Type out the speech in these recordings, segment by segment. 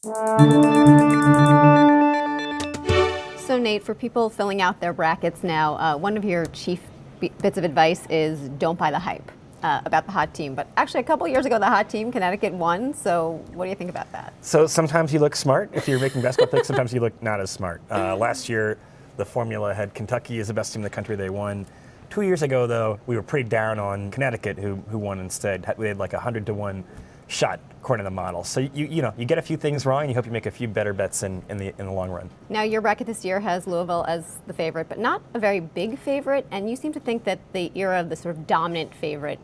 So Nate, for people filling out their brackets now, one of your chief bits of advice is don't buy the hype about the hot team. But actually, a couple years ago, the hot team, Connecticut, won. So what do you think about that? So sometimes you look smart if you're making basketball picks. Sometimes you look not as smart. Last year, the formula had Kentucky as the best team in the country. They won. 2 years ago, though, we were pretty down on Connecticut, who won instead. We had like a 100-to-1 shot according to the model. So you get a few things wrong, and you hope you make a few better bets in the long run. Now your bracket this year has Louisville as the favorite, but not a very big favorite. And you seem to think that the era of the sort of dominant favorite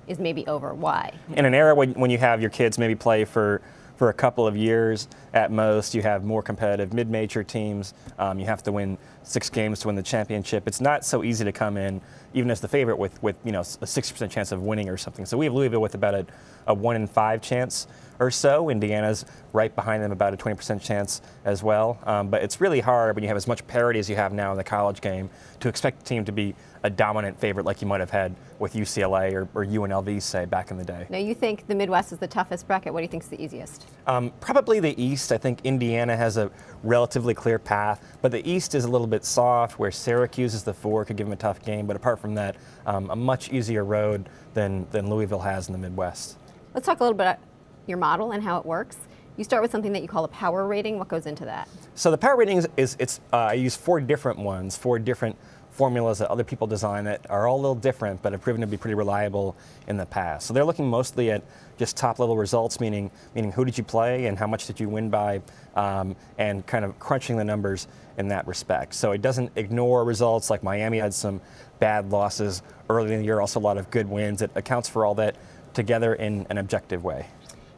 is maybe over. Why? In an era when you have your kids maybe play for a couple of years at most, you have more competitive mid-major teams. You have to win 6 games to win the championship. It's not so easy to come in, even as the favorite, with a 60% chance of winning or something. So we have Louisville with about a 1 in 5 chance or so. Indiana's right behind them, about a 20% chance as well. But it's really hard when you have as much parity as you have now in the college game to expect a team to be a dominant favorite like you might have had with UCLA or UNLV, say, back in the day. Now you think the Midwest is the toughest bracket. What do you think is the easiest? Probably the East. I think Indiana has a relatively clear path, but the East is a little bit soft, where Syracuse is the 4, could give them a tough game. But apart from that, a much easier road than Louisville has in the Midwest. Let's talk a little bit about your model and how it works. You start with something that you call a power rating. What goes into that? So the power rating I use 4 different ones, 4 different formulas that other people design that are all a little different, but have proven to be pretty reliable in the past. So they're looking mostly at just top-level results, meaning who did you play and how much did you win by, and kind of crunching the numbers in that respect. So it doesn't ignore results like Miami had some bad losses early in the year, also a lot of good wins. It accounts for all that together in an objective way.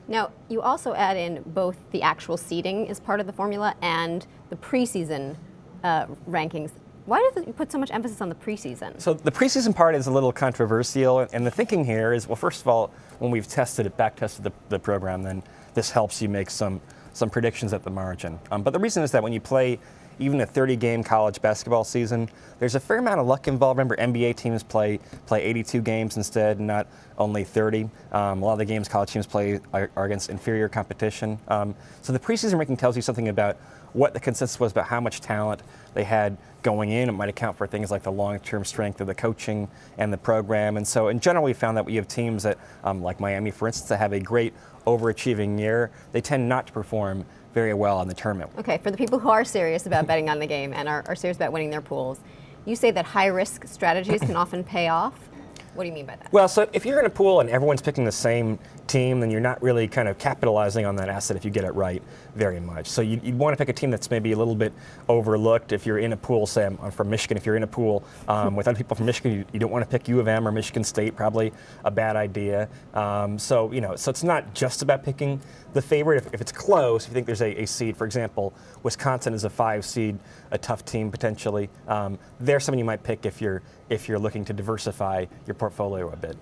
Now, you also add in both the actual seeding as part of the formula and the preseason rankings. Why does it put so much emphasis on the preseason? So the preseason part is a little controversial, and the thinking here is, well, first of all, when we've back-tested the program, then this helps you make some predictions at the margin. But the reason is that when you play even a 30-game college basketball season, there's a fair amount of luck involved. Remember, NBA teams play 82 games instead, not only 30. A lot of the games college teams play are against inferior competition. So the preseason ranking tells you something about what the consensus was about how much talent they had going in. It might account for things like the long-term strength of the coaching and the program. And so in general, we found that we have teams that, like Miami, for instance, that have a great overachieving year. They tend not to perform very well in the tournament. Okay, for the people who are serious about betting on the game and are serious about winning their pools, you say that high-risk strategies can often pay off. What do you mean by that? Well, so if you're in a pool and everyone's picking the same team, then you're not really kind of capitalizing on that asset if you get it right very much. So you'd want to pick a team that's maybe a little bit overlooked. If you're in a pool, say I'm from Michigan, if you're in a pool with other people from Michigan, you don't want to pick U of M or Michigan State, probably a bad idea. So it's not just about picking the favorite. If it's close, if you think there's a seed, for example, Wisconsin is a 5 seed, a tough team potentially. There's someone you might pick if you're looking to diversify your portfolio a bit.